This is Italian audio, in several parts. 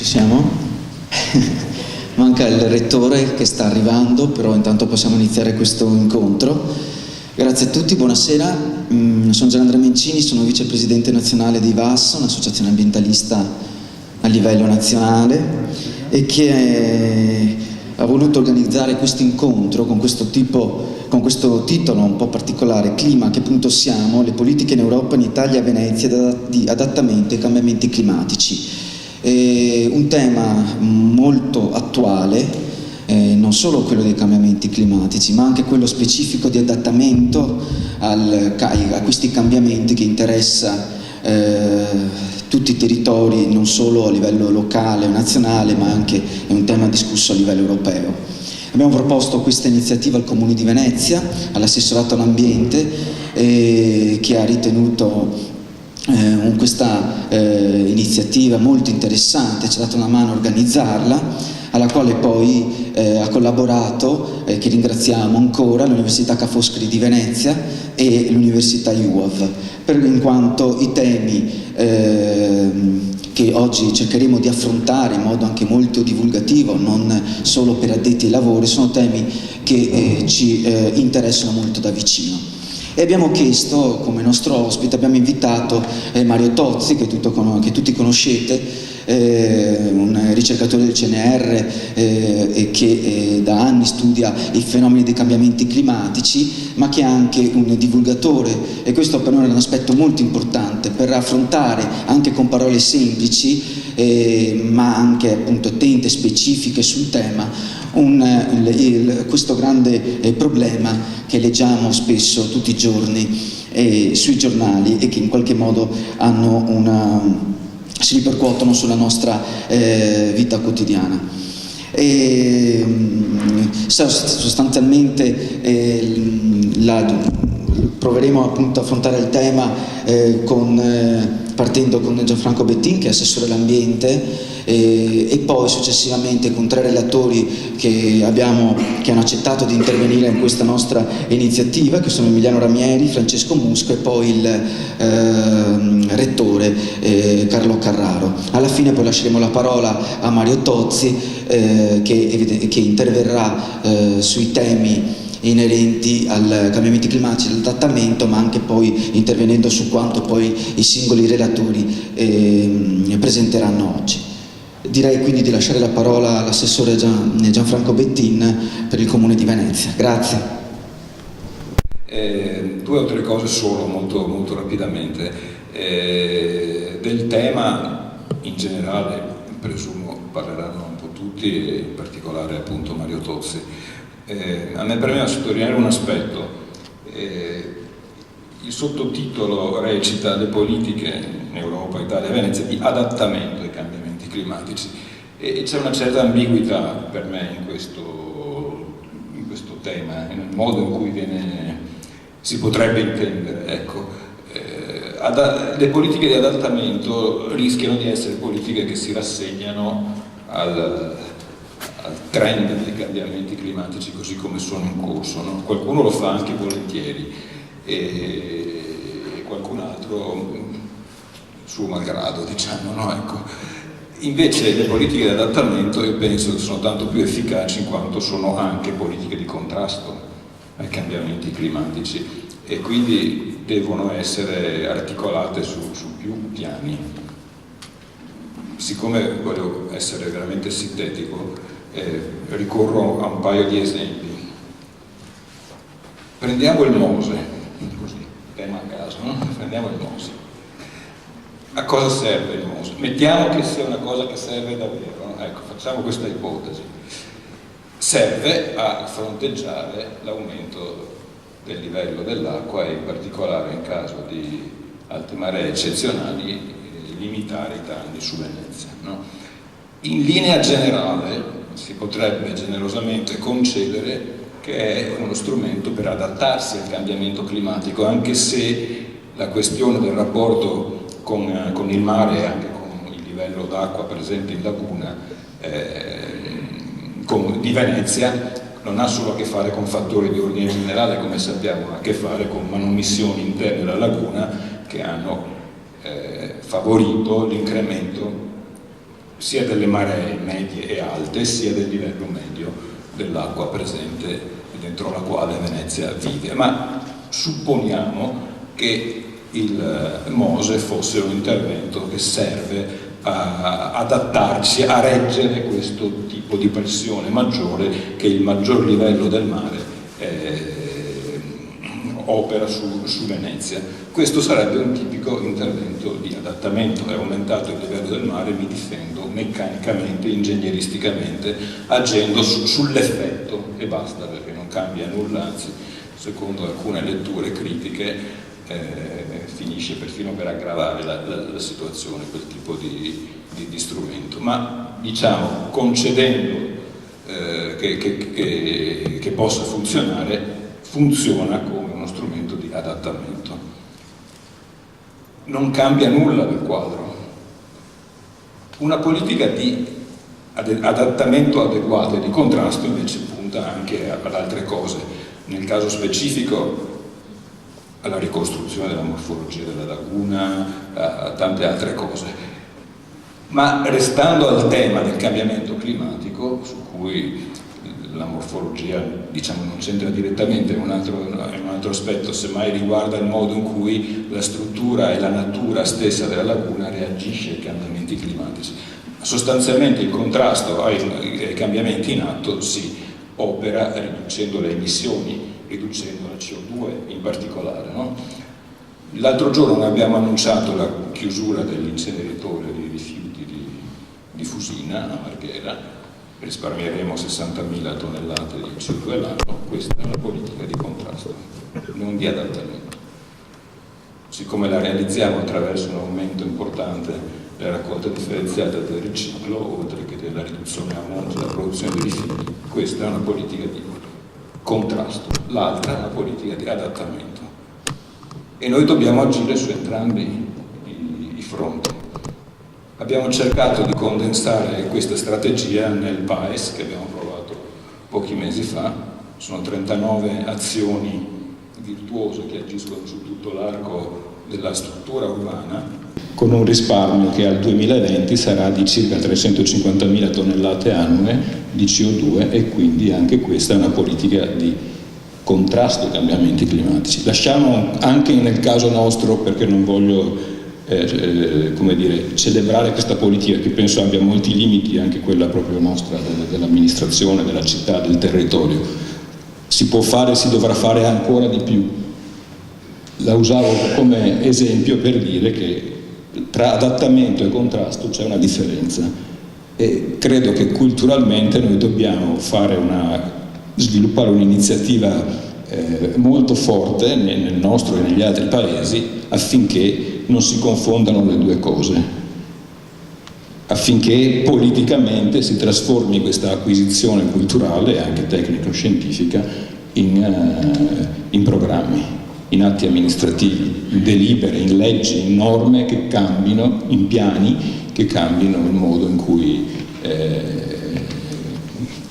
Ci siamo? Manca il rettore che sta arrivando, però intanto possiamo iniziare questo incontro. Grazie a tutti, buonasera. Sono Gianandrea Mencini, sono vicepresidente nazionale di VAS, un'associazione ambientalista a livello nazionale, e che ha voluto organizzare questo incontro con questo titolo un po' particolare: Clima, a che punto siamo? Le politiche in Europa, in Italia e a Venezia di adattamento ai cambiamenti climatici. Un tema molto attuale, non solo quello dei cambiamenti climatici, ma anche quello specifico di adattamento a questi cambiamenti, che interessa tutti i territori, non solo a livello locale o nazionale, ma anche è un tema discusso a livello europeo. Abbiamo proposto questa iniziativa al Comune di Venezia, all'assessorato all'ambiente, che ha ritenuto questa iniziativa molto interessante, ci ha dato una mano a organizzarla, alla quale poi ha collaborato, che ringraziamo ancora, l'Università Ca' Foscari di Venezia e l'Università UAV, in quanto i temi che oggi cercheremo di affrontare in modo anche molto divulgativo, non solo per addetti ai lavori, sono temi che ci interessano molto da vicino. E abbiamo chiesto, come nostro ospite, abbiamo invitato Mario Tozzi, che tutti conoscete, un ricercatore del CNR e che da anni studia i fenomeni dei cambiamenti climatici, ma che è anche un divulgatore, e questo per noi è un aspetto molto importante per affrontare anche con parole semplici, ma anche appunto attente, specifiche sul tema, questo grande problema che leggiamo spesso tutti i giorni sui giornali, e che in qualche modo si ripercuotono sulla nostra vita quotidiana. Sostanzialmente proveremo appunto a affrontare il tema partendo con Gianfranco Bettin, che è assessore all'ambiente, e poi successivamente con tre relatori che hanno accettato di intervenire in questa nostra iniziativa, che sono Emiliano Ramieri, Francesco Musco e poi il rettore Carlo Carraro. Alla fine poi lasceremo la parola a Mario Tozzi, che interverrà sui temi inerenti ai cambiamenti climatici e all'adattamento, ma anche poi intervenendo su quanto poi i singoli relatori presenteranno oggi. Direi quindi di lasciare la parola all'assessore Gianfranco Bettin per il Comune di Venezia. Grazie. Due o tre cose solo, molto, molto rapidamente. Del tema in generale, presumo parleranno un po' tutti, e in particolare appunto Mario Tozzi. A me preme sottolineare un aspetto. Il sottotitolo recita: le politiche in Europa, Italia e Venezia di adattamento ai cambiamenti climatici, e c'è una certa ambiguità per me in questo tema, nel modo in cui si potrebbe intendere. Ecco. Le politiche di adattamento rischiano di essere politiche che si rassegnano al trend dei cambiamenti climatici così come sono in corso, no? Qualcuno lo fa anche volentieri e qualcun altro suo malgrado, diciamo, no? Ecco. Invece le politiche di adattamento io penso che sono tanto più efficaci in quanto sono anche politiche di contrasto ai cambiamenti climatici, e quindi devono essere articolate su più piani. Siccome voglio essere veramente sintetico, ricorro a un paio di esempi. Prendiamo il Mose, così, tema a caso, no? Prendiamo il Mose. A cosa serve il Mose? Mettiamo che sia una cosa che serve davvero, no? Ecco, facciamo questa ipotesi. Serve a fronteggiare l'aumento del livello dell'acqua, e in particolare in caso di alte maree eccezionali limitare i danni su Venezia, no? In linea generale si potrebbe generosamente concedere che è uno strumento per adattarsi al cambiamento climatico, anche se la questione del rapporto con il mare e anche con il livello d'acqua presente in laguna di Venezia non ha solo a che fare con fattori di ordine generale, come sappiamo, ma ha a che fare con manomissioni interne alla laguna, che hanno favorito l'incremento, sia delle maree medie e alte, sia del livello medio dell'acqua presente dentro la quale Venezia vive. Ma supponiamo che il MOSE fosse un intervento che serve a adattarsi, a reggere questo tipo di pressione maggiore che il maggior livello del mare opera su Venezia. Questo sarebbe un tipico intervento di adattamento. È aumentato il livello del mare, mi difendo meccanicamente, ingegneristicamente, agendo sull'effetto e basta, perché non cambia nulla, anzi, secondo alcune letture critiche, finisce perfino per aggravare la situazione, quel tipo di strumento. Ma diciamo, concedendo che possa funzionare, funziona come uno strumento di adattamento. Non cambia nulla del quadro. Una politica di adattamento adeguato e di contrasto invece punta anche ad altre cose. Nel caso specifico alla ricostruzione della morfologia della laguna, a tante altre cose. Ma restando al tema del cambiamento climatico, su cui la morfologia, diciamo, non c'entra direttamente, è un altro aspetto, semmai riguarda il modo in cui la struttura e la natura stessa della laguna reagisce ai cambiamenti climatici. Sostanzialmente il contrasto ai cambiamenti in atto si opera riducendo le emissioni, riducendo la CO2 in particolare, no? L'altro giorno abbiamo annunciato la chiusura dell'inceneritore di rifiuti di Fusina a Marghera, risparmieremo 60.000 tonnellate di CO2 all'anno. Questa è una politica di contrasto, non di adattamento. Siccome la realizziamo attraverso un aumento importante della raccolta differenziata del riciclo, oltre che della riduzione a monte della produzione di rifiuti, questa è una politica di contrasto, l'altra è una politica di adattamento. E noi dobbiamo agire su entrambi i fronti. Abbiamo cercato di condensare questa strategia nel PAES che abbiamo provato pochi mesi fa. Sono 39 azioni virtuose che agiscono su tutto l'arco della struttura urbana, con un risparmio che al 2020 sarà di circa 350.000 tonnellate annue di CO2, e quindi anche questa è una politica di contrasto ai cambiamenti climatici. Lasciamo anche nel caso nostro, perché non voglio come dire, celebrare questa politica che penso abbia molti limiti, anche quella proprio nostra dell'amministrazione, della città, del territorio. Si può fare, si dovrà fare ancora di più. La usavo come esempio per dire che tra adattamento e contrasto c'è una differenza, e credo che culturalmente noi dobbiamo sviluppare un'iniziativa molto forte nel nostro e negli altri paesi, affinché non si confondano le due cose, affinché politicamente si trasformi questa acquisizione culturale, anche tecnico-scientifica, in programmi, in atti amministrativi, in delibere, in leggi, in norme che cambino, in piani che cambino il modo in cui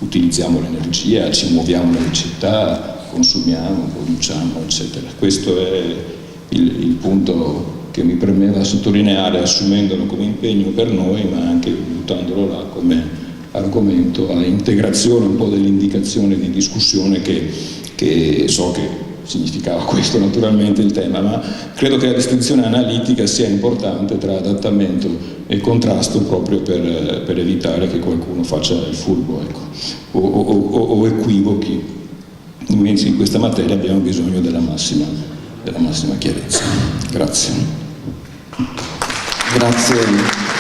utilizziamo l'energia, ci muoviamo nelle città, consumiamo, produciamo, eccetera. Questo è il punto che mi premeva sottolineare, assumendolo come impegno per noi, ma anche buttandolo là come argomento a integrazione un po' dell'indicazione di discussione che so che significava questo naturalmente il tema, ma credo che la distinzione analitica sia importante tra adattamento e contrasto, proprio per evitare che qualcuno faccia il furbo, ecco, o equivochi. Invece in questa materia abbiamo bisogno della massima chiarezza. Grazie. Grazie.